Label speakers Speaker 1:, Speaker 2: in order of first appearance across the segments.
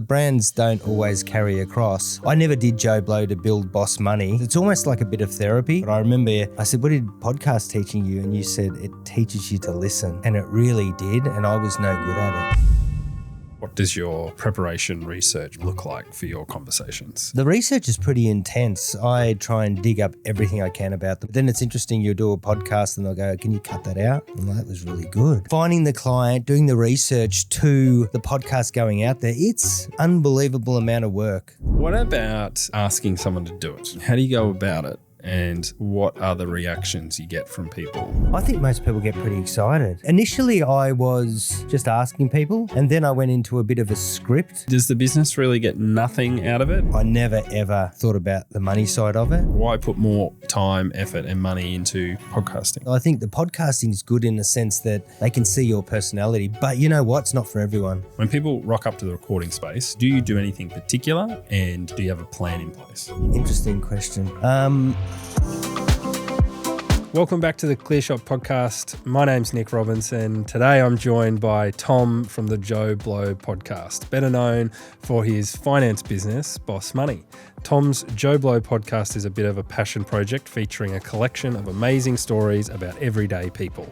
Speaker 1: brands don't always carry across. I never did Joe Blow to build boss money. It's almost like a bit of therapy. But I remember I said, what did podcast teaching you? And you said, it teaches you to listen. And it really did. And I was no good at it.
Speaker 2: What does your preparation research look like for your conversations?
Speaker 1: The research is pretty intense. I try and dig up everything I can about them. Then it's interesting, you do a podcast and they'll go, can you cut that out? I'm like, that was really good. Finding the client, doing the research to the podcast going out there, it's unbelievable amount of work.
Speaker 2: What about asking someone to do it? How do you go about it? And what are the reactions you get from people?
Speaker 1: I think most people get pretty excited. Initially, I was just asking people, and then I went into a bit of a script.
Speaker 2: Does the business really get nothing out of it?
Speaker 1: I never, ever thought about the money side of it.
Speaker 2: Why put more time, effort, and money into podcasting?
Speaker 1: I think the podcasting is good in the sense that they can see your personality, but you know what? It's not for everyone.
Speaker 2: When people rock up to the recording space, do you do anything particular, and do you have a plan in place?
Speaker 1: Interesting question.
Speaker 2: Welcome back to the Clear Shot podcast. My name's Nick Robinson. Today I'm joined by Tom from the Joe Blow podcast, better known for his finance business, Boss Money. Tom's Joe Blow podcast is a bit of a passion project featuring a collection of amazing stories about everyday people.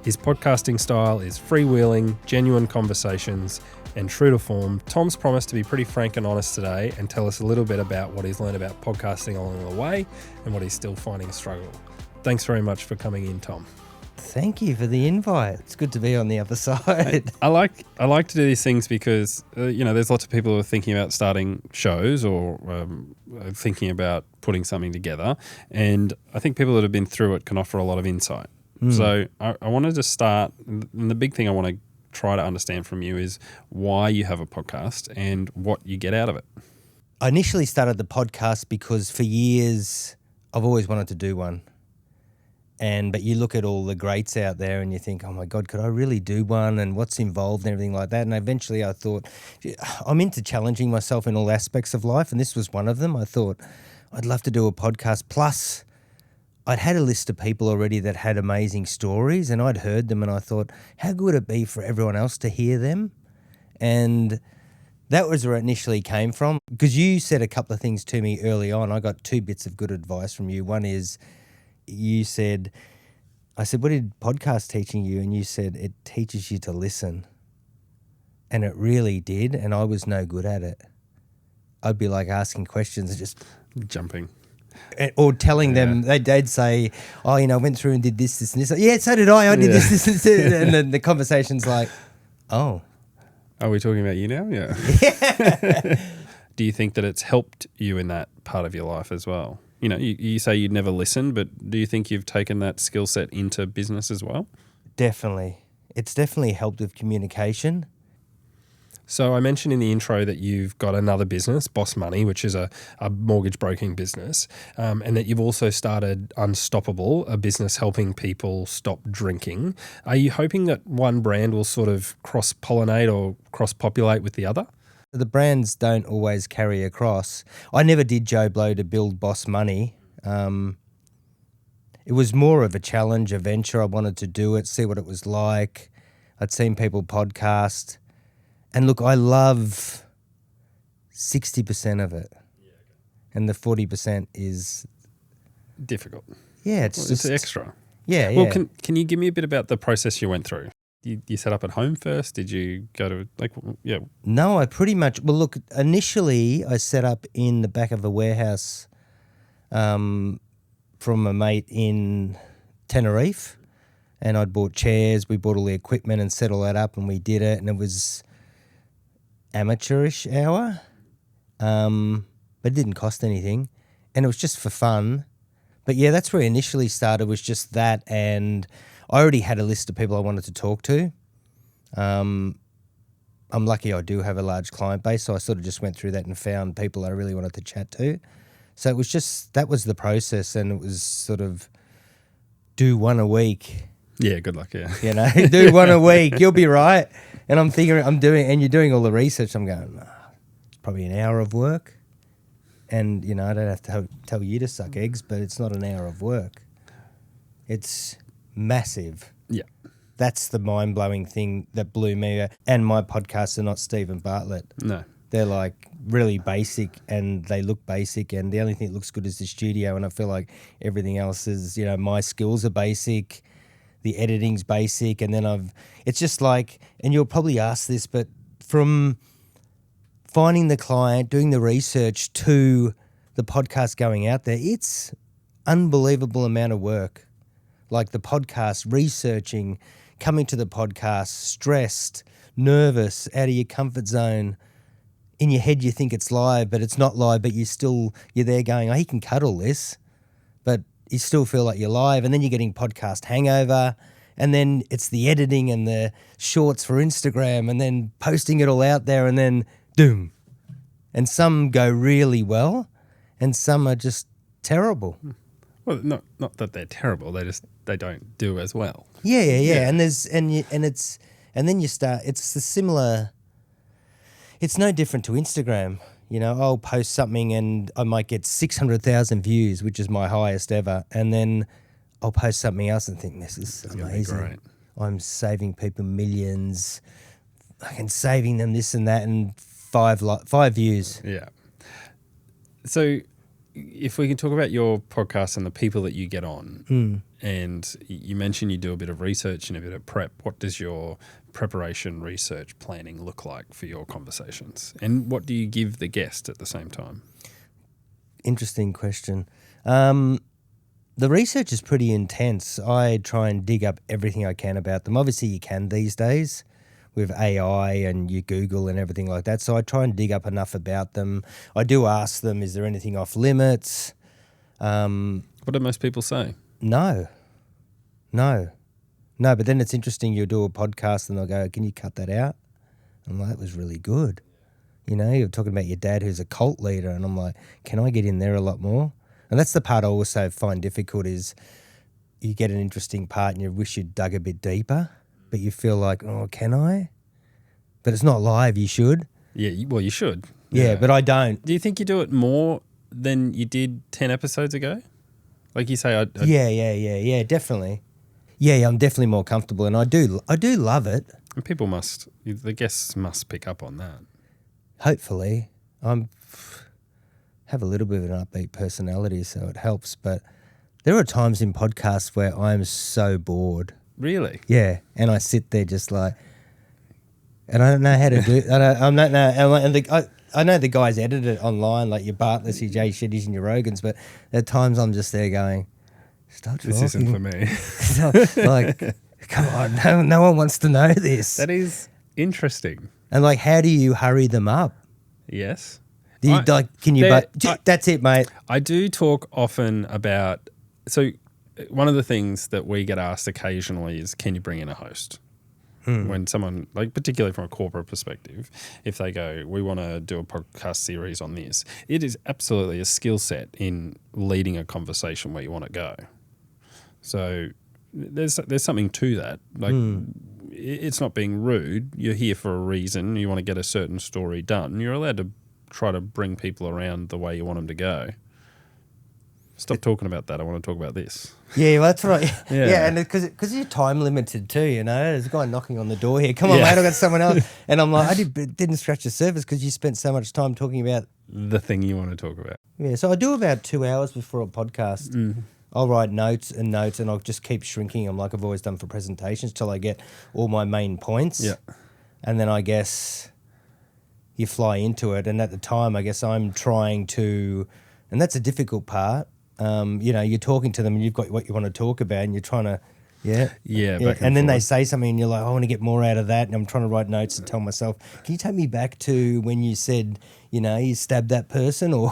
Speaker 2: His podcasting style is freewheeling, genuine conversations, and true to form. Tom's promised to be pretty frank and honest today and tell us a little bit about what he's learned about podcasting along the way and what he's still finding a struggle. Thanks very much for coming in, Tom.
Speaker 1: Thank you for the invite. It's good to be on the other side.
Speaker 2: I like to do these things because, there's lots of people who are thinking about starting shows or thinking about putting something together. And I think people that have been through it can offer a lot of insight. So I wanted to start, and the big thing I want to try to understand from you is why you have a podcast and what you get out of it.
Speaker 1: I initially started the podcast because for years I've always wanted to do one. But you look at all the greats out there and you think, oh my God, could I really do one? And what's involved and everything like that. And eventually I thought, I'm into challenging myself in all aspects of life. And this was one of them. I thought I'd love to do a podcast. Plus I'd had a list of people already that had amazing stories and I'd heard them and I thought, how good would it be for everyone else to hear them? And that was where it initially came from. Because you said a couple of things to me early on. I got two bits of good advice from you. One is, I said, what did podcast teaching you? And you said, it teaches you to listen. And it really did. And I was no good at it. I'd be like asking questions and just
Speaker 2: jumping.
Speaker 1: Or telling them, they'd say, oh, I went through and did this, this, and this. Yeah, so did I. I did this, this, and this. And then the conversation's like, oh.
Speaker 2: Are we talking about you now? Yeah.
Speaker 1: Yeah.
Speaker 2: Do you think that it's helped you in that part of your life as well? You say you'd never listen, but do you think you've taken that skill set into business as well?
Speaker 1: Definitely. It's definitely helped with communication.
Speaker 2: So I mentioned in the intro that you've got another business, Boss Money, which is a mortgage broking business, and that you've also started Unstoppable, a business helping people stop drinking. Are you hoping that one brand will sort of cross-pollinate or cross-populate with the other?
Speaker 1: The brands don't always carry across. I never did Joe Blow to build Boss Money. It was more of a challenge, a venture. I wanted to do it, see what it was like. I'd seen people podcast. And look, I love 60% of it. And the 40% is
Speaker 2: difficult.
Speaker 1: Yeah, it's
Speaker 2: extra.
Speaker 1: Yeah,
Speaker 2: Well, can you give me a bit about the process you went through? You set up at home first? Did you go to,
Speaker 1: No, I pretty much, look, initially I set up in the back of a warehouse from a mate in Tenerife. And I'd bought chairs, we bought all the equipment and set all that up and we did it. And it was amateurish hour, but it didn't cost anything. And it was just for fun. But yeah, that's where it initially started, was just that, and I already had a list of people I wanted to talk to. I'm lucky I do have a large client base, so I sort of just went through that and found people I really wanted to chat to. So it was just, that was the process, and it was sort of do one a week.
Speaker 2: Yeah, good luck, yeah.
Speaker 1: Do one a week, you'll be right. And I'm thinking, and you're doing all the research, I'm going, it's probably an hour of work. And, I don't have to tell you to suck eggs, but it's not an hour of work. It's massive.
Speaker 2: Yeah.
Speaker 1: That's the mind-blowing thing that blew me. And my podcasts are not Stephen Bartlett.
Speaker 2: No.
Speaker 1: They're like really basic and they look basic, and the only thing that looks good is the studio, and I feel like everything else is, my skills are basic, the editing's basic, and then it's just like, and you'll probably ask this, but from finding the client, doing the research to the podcast going out there, it's unbelievable amount of work. Like the podcast, researching, coming to the podcast, stressed, nervous, out of your comfort zone. In your head you think it's live, but it's not live, but you're there going, oh, he can cut all this, but you still feel like you're live. And then you're getting podcast hangover, and then it's the editing and the shorts for Instagram, and then posting it all out there, and then doom. And some go really well, and some are just terrible.
Speaker 2: Well, not that they're terrible. They don't do as well.
Speaker 1: Yeah. And then you start. It's the similar. It's no different to Instagram. I'll post something and I might get 600,000 views, which is my highest ever, and then I'll post something else and think this is amazing.
Speaker 2: Great.
Speaker 1: I'm saving people millions. I'm saving them this and that, and 5 views.
Speaker 2: Yeah. So, if we can talk about your podcast and the people that you get on, and you mentioned you do a bit of research and a bit of prep. What does your preparation, research, planning look like for your conversations? And what do you give the guest at the same time?
Speaker 1: Interesting question. The research is pretty intense. I try and dig up everything I can about them. Obviously, you can these days with AI and you Google and everything like that. So I try and dig up enough about them. I do ask them, is there anything off limits?
Speaker 2: What do most people say?
Speaker 1: No, but then it's interesting. You'll do a podcast and they'll go, can you cut that out? I'm like, that was really good. You're talking about your dad who's a cult leader, and I'm like, can I get in there a lot more? And that's the part I also find difficult is you get an interesting part and you wish you'd dug a bit deeper, but you feel like, oh, can I? But it's not live, you should.
Speaker 2: Yeah, well, you should.
Speaker 1: Yeah, but I don't.
Speaker 2: Do you think you do it more than you did 10 episodes ago? Like you say,
Speaker 1: Yeah, definitely. Yeah, I'm definitely more comfortable, and I do love it.
Speaker 2: And the guests must pick up on that.
Speaker 1: Hopefully. Have a little bit of an upbeat personality, so it helps. But there are times in podcasts where I'm so bored.
Speaker 2: Really?
Speaker 1: Yeah, and I sit there just like, and I don't know how to do. I know the guys edit it online, like your Bartletts, your Jay Shetty's, and your Rogans. But at times I'm just there going, stop talking.
Speaker 2: This isn't for me.
Speaker 1: Like, come on, no one wants to know this.
Speaker 2: That is interesting.
Speaker 1: And like, how do you hurry them up?
Speaker 2: Yes.
Speaker 1: That's it, mate. I
Speaker 2: do talk often about, so one of the things that we get asked occasionally is, can you bring in a host? When someone, like particularly from a corporate perspective, if they go, we want to do a podcast series on this, it is absolutely a skill set in leading a conversation where you want to go. So there's something to that. Like it's not being rude. You're here for a reason. You want to get a certain story done. You're allowed to try to bring people around the way you want them to go. Stop talking about that. I want to talk about this.
Speaker 1: Yeah, well, that's right. Yeah, and because you're time limited too, There's a guy knocking on the door here. Come on, mate, I've got someone else. And I'm like, I didn't scratch the surface because you spent so much time talking about
Speaker 2: the thing you want to talk about.
Speaker 1: Yeah, so I do about 2 hours before a podcast. I'll write notes, and I'll just keep shrinking them like I've always done for presentations till I get all my main points.
Speaker 2: Yeah.
Speaker 1: And then I guess you fly into it. And at the time, I guess I'm trying to, and that's a difficult part. You're talking to them and you've got what you want to talk about and you're trying to, and then they say something and you're like, I want to get more out of that. And I'm trying to write notes and tell myself, can you take me back to when you said, you stabbed that person or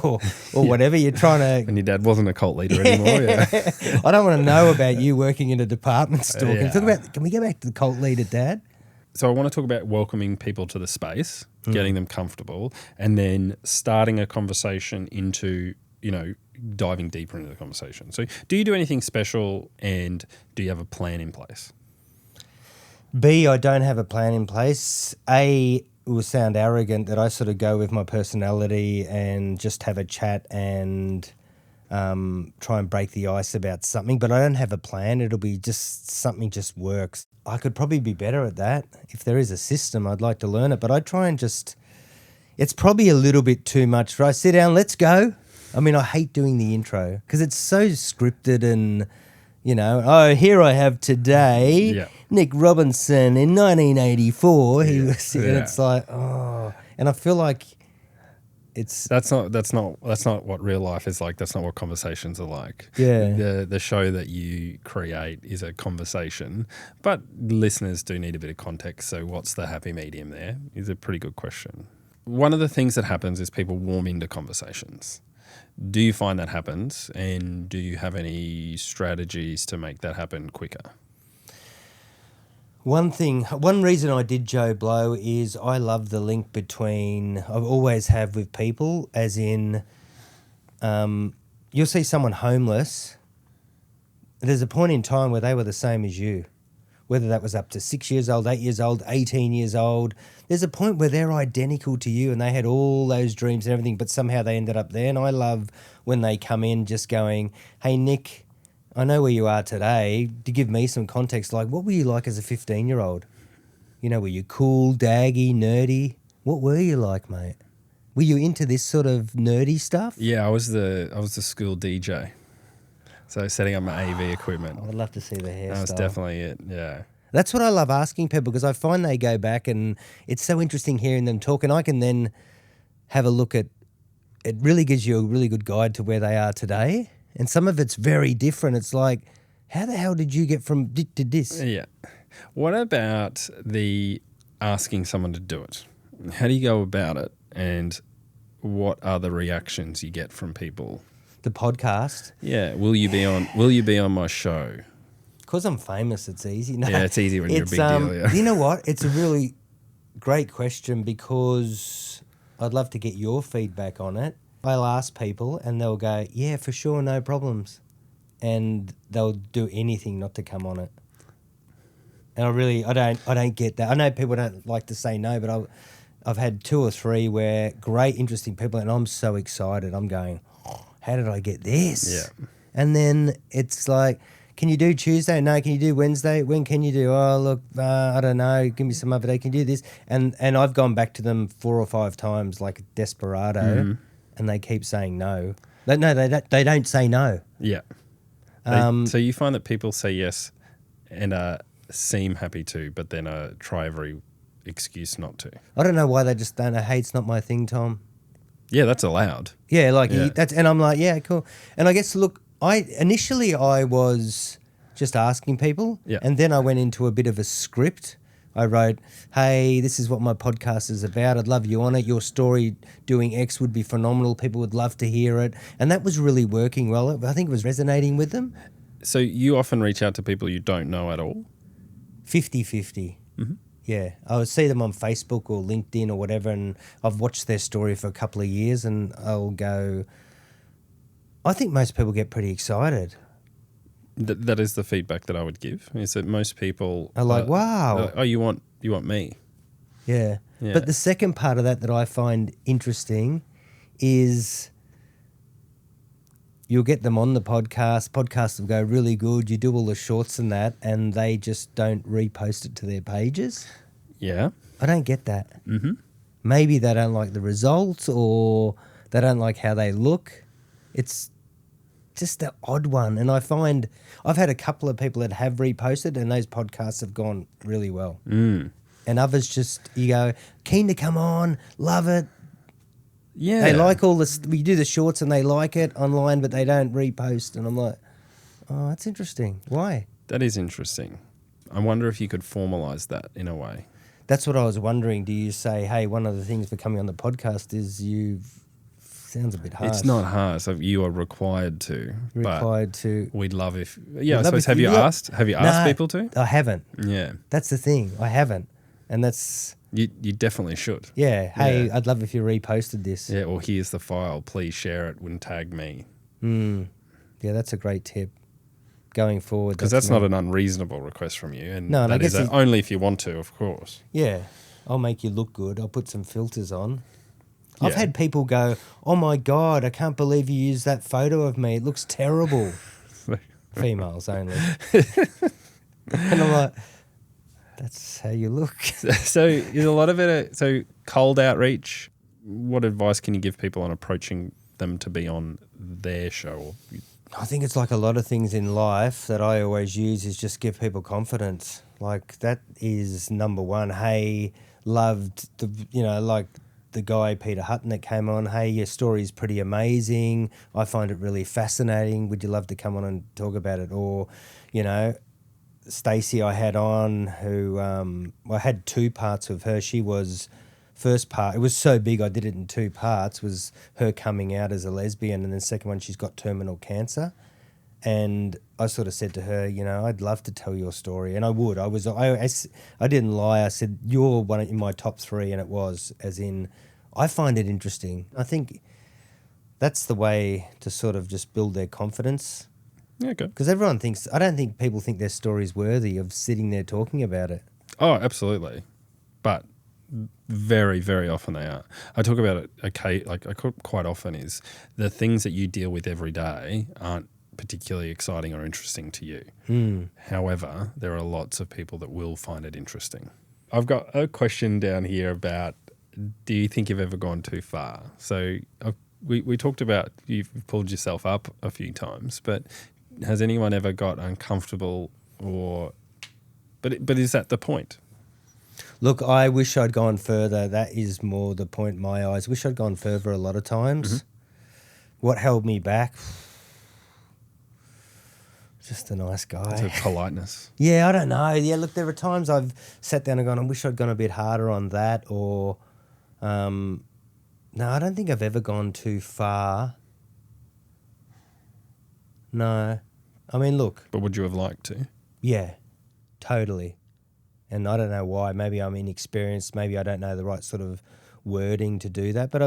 Speaker 1: whatever? You're trying to.
Speaker 2: And your dad wasn't a cult leader anymore. Yeah.
Speaker 1: I don't want to know about you working in a department store. Can we go back to the cult leader, Dad?
Speaker 2: So I want to talk about welcoming people to the space, getting them comfortable, and then starting a conversation into, diving deeper into the conversation. So do you do anything special, and do you have a plan in place?
Speaker 1: B, I don't have a plan in place. A, it will sound arrogant that I sort of go with my personality and just have a chat and try and break the ice about something, but I don't have a plan. It'll be just something just works. I could probably be better at that. If there is a system, I'd like to learn it, but I try and just, It's probably a little bit too much. Right, sit down, let's go. I mean, I hate doing the intro because it's so scripted and, oh, here I have today
Speaker 2: Yeah.
Speaker 1: Nick Robinson in 1984. He
Speaker 2: Yeah.
Speaker 1: was, and
Speaker 2: Yeah.
Speaker 1: it's like, oh, and I feel like it's
Speaker 2: That's not what real life is like. That's not what conversations are like.
Speaker 1: Yeah.
Speaker 2: The show that you create is a conversation, but listeners do need a bit of context. So what's the happy medium there is a pretty good question. One of the things that happens is people warm into conversations. Do you find that happens, and do you have any strategies to make that happen quicker?
Speaker 1: One reason I did Joe Blow is I love the link between, I always have with people, as in, you'll see someone homeless. There's a point in time where they were the same as you, whether that was up to 6 years old, 8 years old, 18 years old. There's a point where they're identical to you and they had all those dreams and everything, but somehow they ended up there. And I love when they come in just going, hey, Nick, I know where you are today. To give me some context, like, what were you like as a 15-year-old? Were you cool, daggy, nerdy? What were you like, mate? Were you into this sort of nerdy stuff?
Speaker 2: Yeah, I was the school DJ. So setting up my AV equipment.
Speaker 1: I'd love to see the hairstyle.
Speaker 2: That was definitely it, yeah.
Speaker 1: That's what I love asking people, because I find they go back and it's so interesting hearing them talk, and I can then have a look at, it really gives you a really good guide to where they are today. And some of it's very different. It's like, how the hell did you get from to this?
Speaker 2: Yeah. What about the asking someone to do it? How do you go about it, and what are the reactions you get from people?
Speaker 1: The podcast.
Speaker 2: Yeah. Will you be on my show?
Speaker 1: Because I'm famous, it's easy. No,
Speaker 2: yeah, it's easy when you're a big deal. Yeah.
Speaker 1: You know what? It's a really great question, because I'd love to get your feedback on it. I'll ask people and they'll go, yeah, for sure, no problems. And they'll do anything not to come on it. And I don't get that. I know people don't like to say no, but I've had 2 or 3 where great, interesting people, and I'm so excited. I'm going, oh, how did I get this?
Speaker 2: Yeah.
Speaker 1: And then it's like, can you do Tuesday? No. Can you do Wednesday? When can you do? Oh, look, I don't know. Give me some other day. Can you do this? And I've gone back to them 4 or 5 times like a desperado, and they keep saying no. No, they don't say no.
Speaker 2: Yeah. So you find that people say yes and seem happy to, but then try every excuse not to.
Speaker 1: I don't know why they just don't know. Hey, it's not my thing, Tom.
Speaker 2: Yeah, that's allowed.
Speaker 1: Yeah, and I'm like, yeah, cool. And I guess, look, initially I was just asking people, and then I went into a bit of a script. I wrote, hey, this is what my podcast is about. I'd love you on it. Your story doing X would be phenomenal. People would love to hear it. And that was really working well. I think it was resonating with them.
Speaker 2: So you often reach out to people you don't know at all?
Speaker 1: 50-50. Mm-hmm. Yeah. I would see them on Facebook or LinkedIn or whatever, and I've watched their story for a couple of years, and I'll go, I think most people get pretty excited.
Speaker 2: That is the feedback that I would give, is that most people
Speaker 1: are like, wow.
Speaker 2: Oh, you want me?
Speaker 1: Yeah. But the second part of that I find interesting is you'll get them on the podcast will go really good, you do all the shorts and that, and they just don't repost it to their pages.
Speaker 2: Yeah.
Speaker 1: I don't get that.
Speaker 2: Mm-hmm.
Speaker 1: Maybe they don't like the results, or they don't like how they look. It's just the odd one. And I find I've had a couple of people that have reposted, and those podcasts have gone really well. And others just, you go, keen to come on, love it.
Speaker 2: Yeah.
Speaker 1: They like all this. We do the shorts and they like it online, but they don't repost. And I'm like, oh, that's interesting. Why?
Speaker 2: That is interesting. I wonder if you could formalize that in a way.
Speaker 1: That's what I was wondering. Do you say, hey, one of the things for coming on the podcast is sounds a bit harsh.
Speaker 2: It's not harsh. You are required to. We'd love if. Yeah, I suppose. Have you asked people to?
Speaker 1: I haven't.
Speaker 2: Yeah.
Speaker 1: That's the thing. I haven't. And that's.
Speaker 2: You definitely should.
Speaker 1: Yeah. Hey, I'd love if you reposted this.
Speaker 2: Yeah, or here's the file. Please share it and tag me.
Speaker 1: Yeah, that's a great tip going forward.
Speaker 2: Because that's not an unreasonable request from you. And
Speaker 1: no,
Speaker 2: that is only if you want to, of course.
Speaker 1: Yeah. I'll make you look good. I'll put some filters on. I've had people go, oh my God, I can't believe you used that photo of me. It looks terrible. Females only. And I'm like, that's how you look.
Speaker 2: So is a lot of it, so cold outreach, What advice can you give people on approaching them to be on their show?
Speaker 1: I think it's like a lot of things in life that I always use is just give people confidence. Like that is number one. Hey, loved like the guy Peter Hutton that came on. Hey, your story's pretty amazing. I find it really fascinating. Would you love to come on and talk about it? Or, Stacey I had on who I had two parts of her. She was first part, it was so big I did it in two parts, was her coming out as a lesbian, and then the second one she's got terminal cancer. And I sort of said to her, I'd love to tell your story, and I would. I didn't lie. I said, you're one in my top three, and it was, as in, I find it interesting. I think that's the way to sort of just build their confidence.
Speaker 2: Yeah, okay.
Speaker 1: Because I don't think people think their story's worthy of sitting there talking about it.
Speaker 2: Oh, absolutely. But very, very often they are. I talk about it, quite often, is the things that you deal with every day aren't particularly exciting or interesting to you. However, there are lots of people that will find it interesting. I've got a question down here about, do you think you've ever gone too far? So we talked about you've pulled yourself up a few times, but has anyone ever got uncomfortable but is that the point?
Speaker 1: Look, I wish I'd gone further. That is more the point in my eyes. Wish I'd gone further a lot of times. Mm-hmm. What held me back? Just a nice guy.
Speaker 2: It's a politeness.
Speaker 1: Yeah, I don't know. Yeah, look, there are times I've sat down and gone, I wish I'd gone a bit harder on that, or no, I don't think I've ever gone too far. No. I mean, look.
Speaker 2: But would you have liked to?
Speaker 1: Yeah, totally. And I don't know why. Maybe I'm inexperienced. Maybe I don't know the right sort of wording to do that. But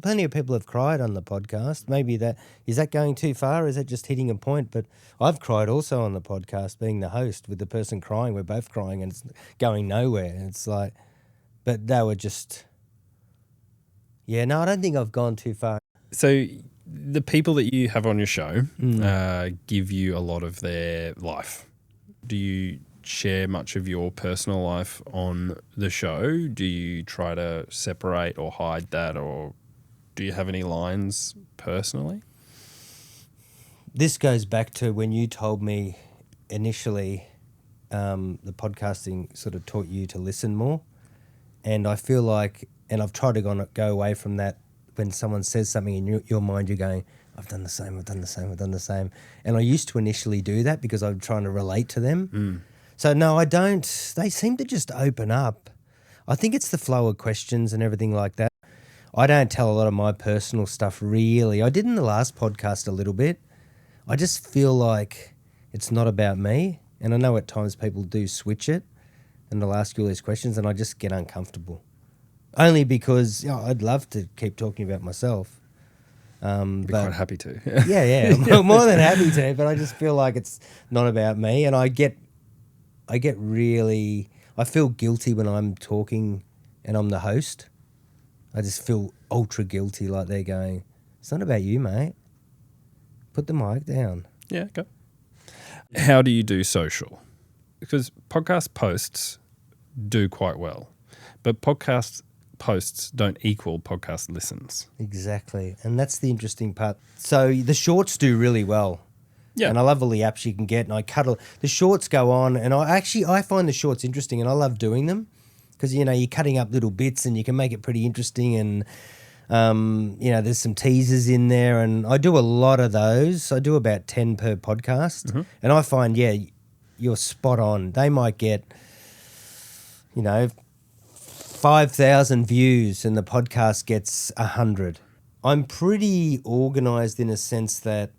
Speaker 1: plenty of people have cried on the podcast. Maybe is that going too far? Is that just hitting a point? But I've cried also on the podcast, being the host with the person crying. We're both crying and it's going nowhere. And it's like, but they were just, yeah, no, I don't think I've gone too far.
Speaker 2: So the people that you have on your show give you a lot of their life. Do you share much of your personal life on the show? Do you try to separate or hide that, or do you have any lines personally?
Speaker 1: This goes back to when you told me initially the podcasting sort of taught you to listen more, and I feel like, and I've tried to go away from that. When someone says something in your mind, you're going, I've done the same, I've done the same, I've done the same. And I used to initially do that because I'm trying to relate to them. So no, I don't. They seem to just open up. I think it's the flow of questions and everything like that. I don't tell a lot of my personal stuff really. I did in the last podcast a little bit. I just feel like it's not about me. And I know at times people do switch it and they'll ask you all these questions and I just get uncomfortable. Only because I'd love to keep talking about myself.
Speaker 2: Be quite happy to.
Speaker 1: yeah, I'm more than happy to, but I just feel like it's not about me. And I feel guilty when I'm talking and I'm the host. I just feel ultra guilty, like they're going, it's not about you, mate. Put the mic down.
Speaker 2: Yeah, okay. How do you do social? Because podcast posts do quite well, but podcast posts don't equal podcast listens.
Speaker 1: Exactly. And that's the interesting part. So the shorts do really well. Yeah. And I love all the apps you can get, and I the shorts go on, and I find the shorts interesting, and I love doing them because, you're cutting up little bits and you can make it pretty interesting, and, there's some teasers in there, and I do a lot of those. I do about 10 per podcast, and I find, you're spot on. They might get, 5,000 views and the podcast gets 100. I'm pretty organised in a sense that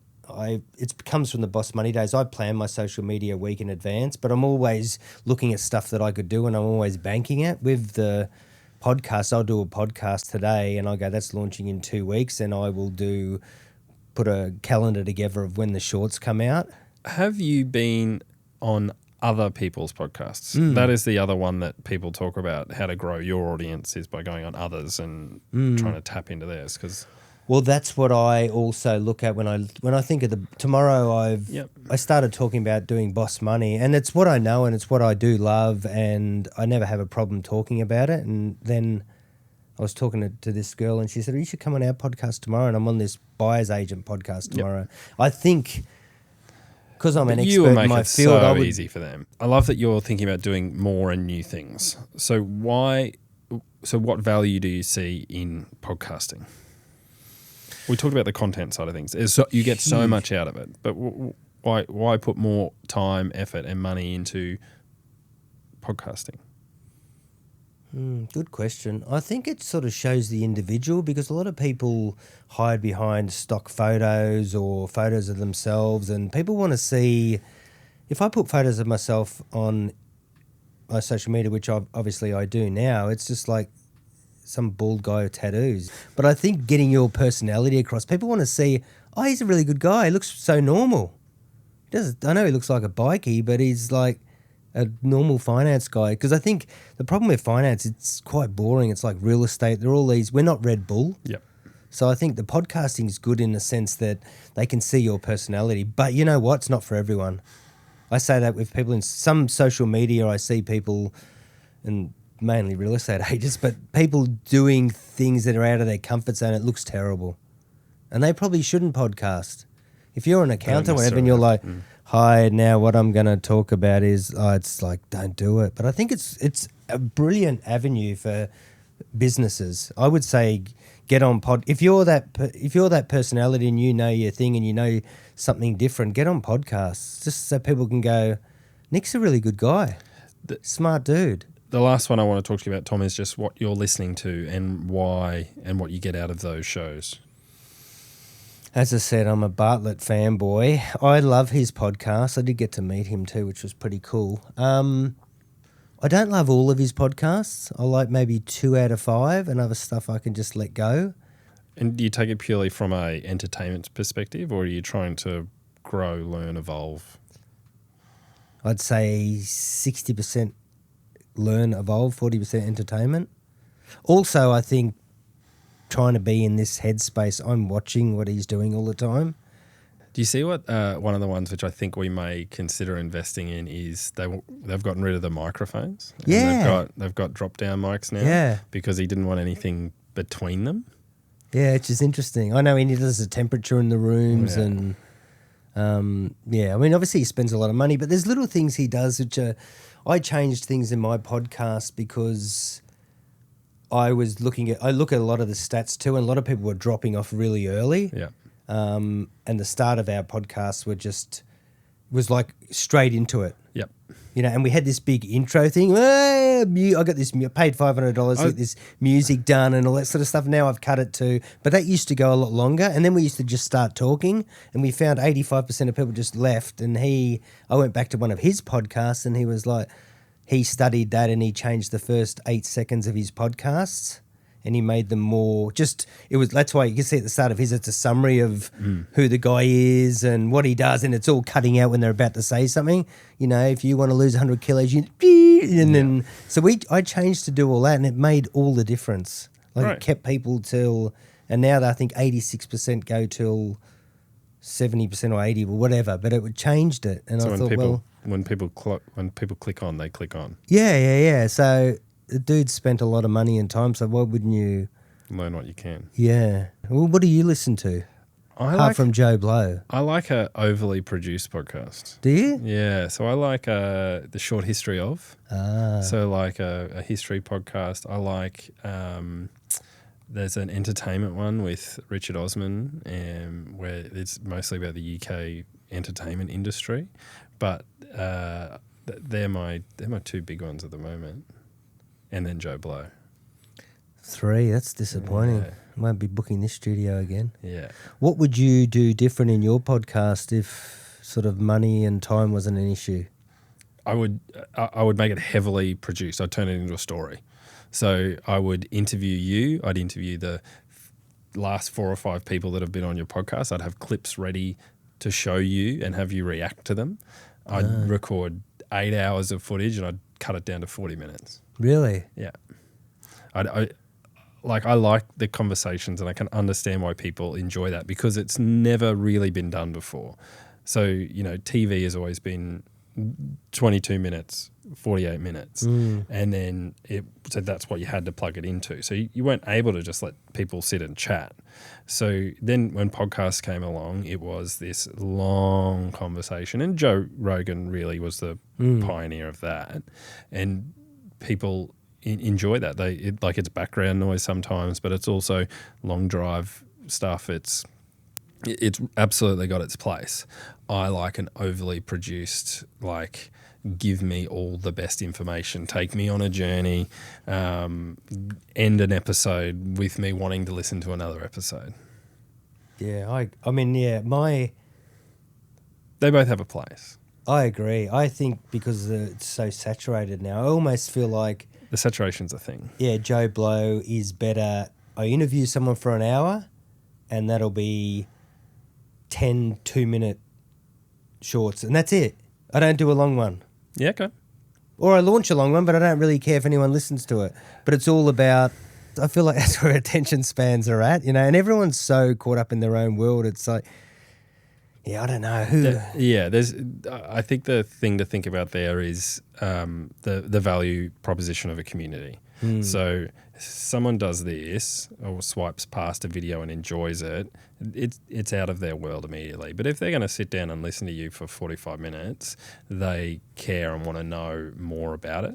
Speaker 1: it comes from the Boss Money days. I plan my social media a week in advance, but I'm always looking at stuff that I could do and I'm always banking it. With the podcast, I'll do a podcast today and I go, that's launching in 2 weeks, and I will put a calendar together of when the shorts come out.
Speaker 2: Have you been on other people's podcasts? That is the other one that people talk about, how to grow your audience is by going on others and trying to tap into theirs.
Speaker 1: Well, that's what I also look at when I think of tomorrow. I started talking about doing Boss Money, and it's what I know and it's what I do love, and I never have a problem talking about it. And then I was talking to this girl and she said, you should come on our podcast tomorrow, and I'm on this buyer's agent podcast tomorrow. I think because I'm an
Speaker 2: You will
Speaker 1: expert
Speaker 2: make
Speaker 1: in my
Speaker 2: it
Speaker 1: field,
Speaker 2: so
Speaker 1: I would...
Speaker 2: easy for them. I love that you're thinking about doing more and new things. So what value do you see in podcasting? We talked about the content side of things. You get so much out of it, but why put more time, effort, and money into podcasting?
Speaker 1: Good question. I think it sort of shows the individual, because a lot of people hide behind stock photos or photos of themselves, and people want to see... If I put photos of myself on my social media, which obviously I do now, it's just like some bald guy with tattoos. But I think getting your personality across, people want to see, oh, he's a really good guy. He looks so normal. I know he looks like a bikie, but he's like a normal finance guy. Because I think the problem with finance, it's quite boring. It's like real estate. They're all these... We're not Red Bull.
Speaker 2: Yep.
Speaker 1: So I think the podcasting is good in the sense that they can see your personality. But you know what? It's not for everyone. I say that with people in some social media. I see people, and mainly real estate agents, but people doing things that are out of their comfort zone. It looks terrible. And they probably shouldn't podcast. If you're an accountant or whatever and you're like, hi, now what I'm going to talk about is, it's like, don't do it. But I think it's a brilliant avenue for businesses. I would say get on if you're that personality and you know your thing and you know something different, get on podcasts just so people can go, Nick's a really good guy, smart dude.
Speaker 2: The last one I want to talk to you about, Tom, is just what you're listening to and why and what you get out of those shows.
Speaker 1: As I said, I'm a Bartlett fanboy. I love his podcast. I did get to meet him too, which was pretty cool. I don't love all of his podcasts. I like maybe 2 out of 5, and other stuff I can just let go.
Speaker 2: And do you take it purely from a entertainment perspective, or are you trying to grow, learn, evolve?
Speaker 1: I'd say 60% learn, evolve, 40% entertainment. Also, I think trying to be in this headspace, I'm watching what he's doing all the time.
Speaker 2: Do you see what one of the ones which I think we may consider investing in is they've gotten rid of the microphones?
Speaker 1: Yeah.
Speaker 2: They've got drop-down mics now.
Speaker 1: Yeah.
Speaker 2: Because he didn't want anything between them.
Speaker 1: Yeah, it's just interesting. I know he does the temperature in the rooms and I mean, obviously he spends a lot of money, but there's little things he does which I changed things in my podcast because I look at a lot of the stats too, and a lot of people were dropping off really early.
Speaker 2: Yeah.
Speaker 1: And the start of our podcast was like straight into it.
Speaker 2: Yep.
Speaker 1: You know, and we had this big intro thing. I got this, I paid $500 to get this music done and all that sort of stuff. Now I've cut it to, but that used to go a lot longer. And then we used to just start talking, and we found 85% of people just left. And I went back to one of his podcasts, and he was like, he studied that and he changed the first 8 seconds of his podcasts. And he made them more that's why you can see at the start of his, it's a summary of who the guy is and what he does, and it's all cutting out when they're about to say something. You know, if you want to lose 100 kilos, then I changed to do all that, and it made all the difference. It kept people and now I think 86% go till 70% or 80 or whatever, but it changed it. And
Speaker 2: so
Speaker 1: I thought,
Speaker 2: when people click on, they click on.
Speaker 1: Yeah. So the dude spent a lot of money and time, so why wouldn't you
Speaker 2: learn what you can?
Speaker 1: Yeah. Well, what do you listen to? Apart from Joe Blow.
Speaker 2: I like a overly produced podcast.
Speaker 1: Do you?
Speaker 2: Yeah. So I like the short history of. So like a history podcast. I like there's an entertainment one with Richard Osman, where it's mostly about the UK entertainment industry, but they're my 2 big ones at the moment. And then Joe Blow.
Speaker 1: 3, that's disappointing.
Speaker 2: Yeah.
Speaker 1: Won't be booking this studio again.
Speaker 2: Yeah.
Speaker 1: What would you do different in your podcast if sort of money and time wasn't an issue?
Speaker 2: I would make it heavily produced. I'd turn it into a story. So I would interview you. I'd interview the last 4 or 5 people that have been on your podcast. I'd have clips ready to show you and have you react to them. I'd record 8 hours of footage and I'd cut it down to 40 minutes.
Speaker 1: Really?
Speaker 2: Yeah. I like the conversations, and I can understand why people enjoy that because it's never really been done before. So, you know, TV has always been 22 minutes, 48 minutes. And then so that's what you had to plug it into. So you weren't able to just let people sit and chat. So then when podcasts came along, it was this long conversation. And Joe Rogan really was the pioneer of that. And people enjoy that. It's background noise sometimes, but it's also long drive stuff. It's absolutely got its place. I like an overly produced, like, give me all the best information, take me on a journey, end an episode with me wanting to listen to another episode.
Speaker 1: Yeah, I mean, yeah,
Speaker 2: They both have a place.
Speaker 1: I agree. I think because it's so saturated now, I almost feel like
Speaker 2: The saturation's a thing.
Speaker 1: Yeah, Joe Blow is better. I interview someone for an hour and that'll be 10 2-minute shorts and that's it. I don't do a long one.
Speaker 2: Yeah, okay.
Speaker 1: Or I launch a long one, but I don't really care if anyone listens to it. But it's all about, I feel like that's where attention spans are at, and everyone's so caught up in their own world. It's like, yeah, I don't know who.
Speaker 2: I think the thing to think about there is the value proposition of a community. So someone does this or swipes past a video and enjoys it, it's out of their world immediately. But if they're going to sit down and listen to you for 45 minutes, they care and want to know more about it.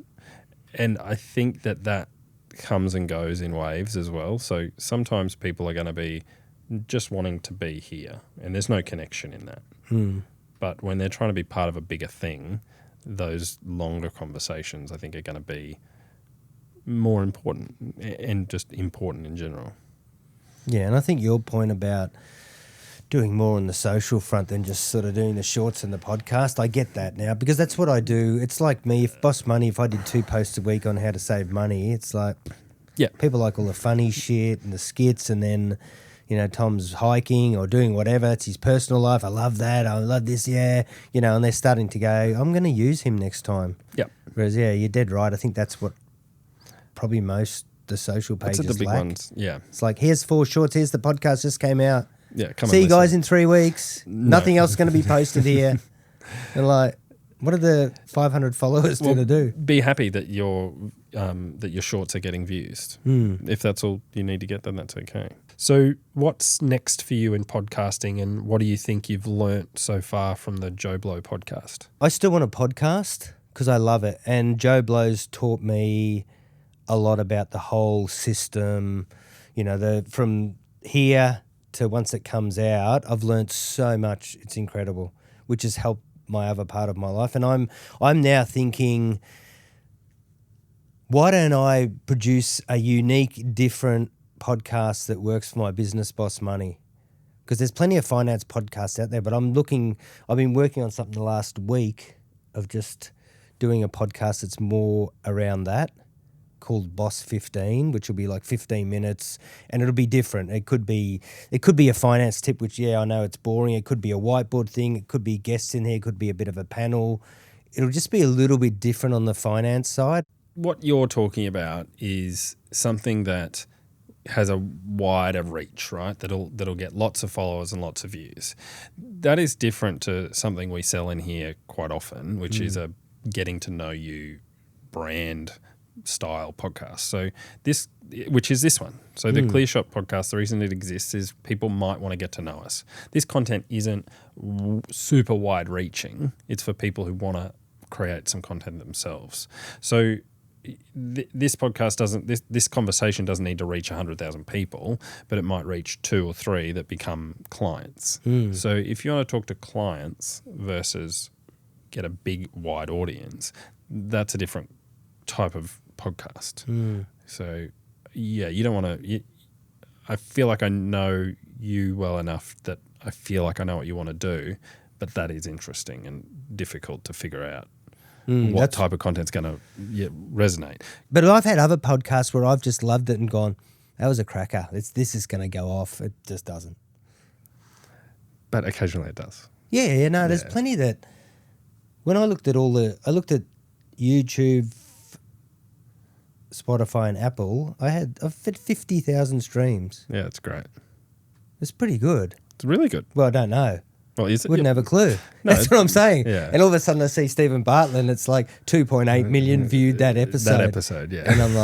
Speaker 2: And I think that comes and goes in waves as well. So sometimes people are going to be just wanting to be here and there's no connection in that. But when they're trying to be part of a bigger thing, those longer conversations I think are going to be more important and just important in general.
Speaker 1: Yeah, and I think your point about doing more on the social front than just sort of doing the shorts and the podcast, I get that now because that's what I do. It's like me, if Boss Money, if I did 2 posts a week on how to save money, it's like people like all the funny shit and the skits and then, Tom's hiking or doing whatever. It's his personal life. I love that. I love this, and they're starting to go, I'm going to use him next time.
Speaker 2: Yep.
Speaker 1: Whereas, you're dead right. I think that's what probably most the social pages
Speaker 2: That's the big
Speaker 1: lack.
Speaker 2: ones, yeah.
Speaker 1: It's like, here's 4 shorts, here's the podcast just came out.
Speaker 2: Yeah, come on.
Speaker 1: See you guys in 3 weeks. Nothing else is going to be posted here. And like, what are the 500 followers going to do?
Speaker 2: Be happy that your shorts are getting views. If that's all you need to get, then that's okay. So what's next for you in podcasting and what do you think you've learnt so far from the Joe Blow podcast?
Speaker 1: I still want a podcast because I love it. And Joe Blow's taught me a lot about the whole system, from here to once it comes out, I've learned so much. It's incredible, which has helped my other part of my life. And I'm now thinking, why don't I produce a unique, different podcast that works for my business, Boss Money? Because there's plenty of finance podcasts out there, but I've been working on something the last week of just doing a podcast that's more around that, called Boss 15, which will be like 15 minutes and it'll be different. It could be a finance tip, which, I know it's boring. It could be a whiteboard thing. It could be guests in here. It could be a bit of a panel. It'll just be a little bit different on the finance side.
Speaker 2: What you're talking about is something that has a wider reach, right? That'll get lots of followers and lots of views. That is different to something we sell in here quite often, which is a getting to know you brand style podcast. So which is this one. So the Clear Shot podcast, the reason it exists is people might want to get to know us. This content isn't super wide reaching. It's for people who want to create some content themselves. So this podcast this conversation doesn't need to reach 100,000 people, but it might reach 2 or 3 that become clients. So if you want to talk to clients versus get a big wide audience, that's a different type of podcast. So you don't want to. I feel like I know you well enough that I feel like I know what you want to do, but that is interesting and difficult to figure out. What type of content's going to resonate.
Speaker 1: But I've had other podcasts where I've just loved it and gone, that was a cracker. This is going to go off. It just doesn't.
Speaker 2: But occasionally it does.
Speaker 1: Yeah, there's plenty that when I looked at YouTube, Spotify and Apple, I've had 50,000 streams.
Speaker 2: Yeah, it's great.
Speaker 1: It's pretty good.
Speaker 2: It's really good.
Speaker 1: Well, I don't know.
Speaker 2: Well, is it?
Speaker 1: Wouldn't have a clue.
Speaker 2: No,
Speaker 1: That's what I'm saying.
Speaker 2: yeah.
Speaker 1: And all of a sudden I see Stephen Bartlett and it's like 2.8 million viewed that episode.
Speaker 2: That episode, yeah.
Speaker 1: And I'm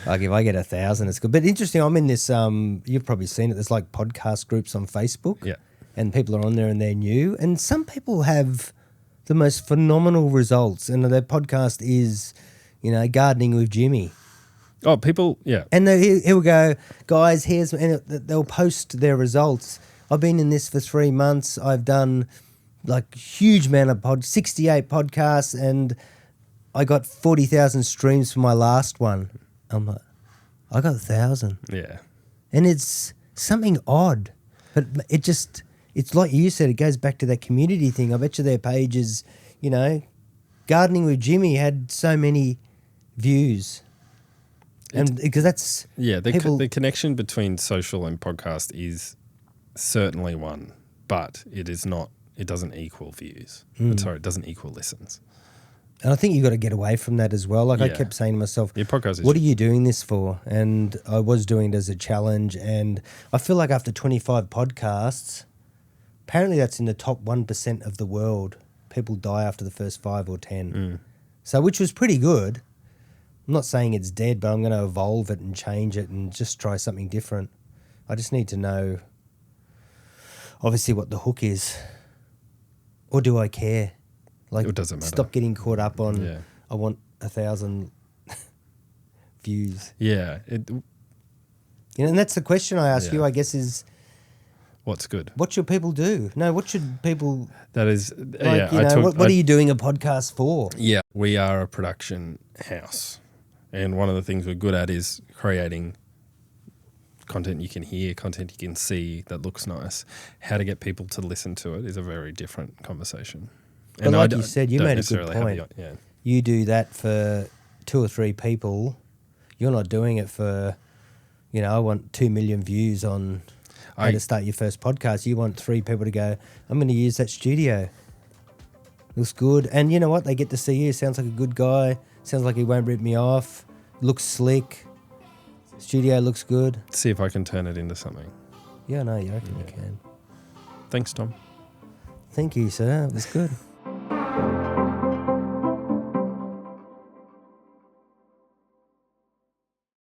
Speaker 1: like, if I get 1,000, it's good. But interesting, I'm in this, you've probably seen it, there's like podcast groups on Facebook.
Speaker 2: Yeah.
Speaker 1: And people are on there and they're new. And some people have the most phenomenal results. And their podcast is, Gardening with Jimmy.
Speaker 2: Oh, people, yeah.
Speaker 1: And he'll go, guys, and they'll post their results. I've been in this for 3 months. I've done like huge amount of 68 podcasts, and I got 40,000 streams for my last one. I'm like, I got 1,000.
Speaker 2: Yeah.
Speaker 1: And it's something odd, but it's like you said, it goes back to that community thing. I bet you their pages, Gardening with Jimmy had so many views. And because that's
Speaker 2: the connection between social and podcast is certainly one, but it doesn't equal views. Sorry, it doesn't equal listens.
Speaker 1: And I think you've got to get away from that as well. Like I kept saying to myself,
Speaker 2: your podcast is
Speaker 1: what are you doing this for? And I was doing it as a challenge, and I feel like after 25 podcasts, apparently that's in the top 1% of the world. People die after the first 5 or 10. So which was pretty good. I'm not saying it's dead, but I'm going to evolve it and change it and just try something different. I just need to know, obviously, what the hook is. Or do I care? Like,
Speaker 2: it doesn't matter.
Speaker 1: Stop getting caught up on, I want 1,000 views.
Speaker 2: Yeah.
Speaker 1: And that's the question I ask you, I guess, is...
Speaker 2: What's good?
Speaker 1: What should people do? No, what should people...
Speaker 2: That is...
Speaker 1: what are you doing a podcast for?
Speaker 2: Yeah, we are a production house. And one of the things we're good at is creating content you can hear, content you can see that looks nice. How to get people to listen to it is a very different conversation.
Speaker 1: But
Speaker 2: and
Speaker 1: like you said, you made a good point.
Speaker 2: Yeah.
Speaker 1: You do that for 2 or 3 people. You're not doing it for, I want 2 million views on how to start your first podcast. You want 3 people to go, I'm going to use that studio. Looks good. And you know what? They get to see you. Sounds like a good guy. Sounds like he won't rip me off. Looks slick. Studio looks good.
Speaker 2: See if I can turn it into something.
Speaker 1: Yeah, no, you reckon you can.
Speaker 2: Thanks, Tom.
Speaker 1: Thank you, sir. It was good.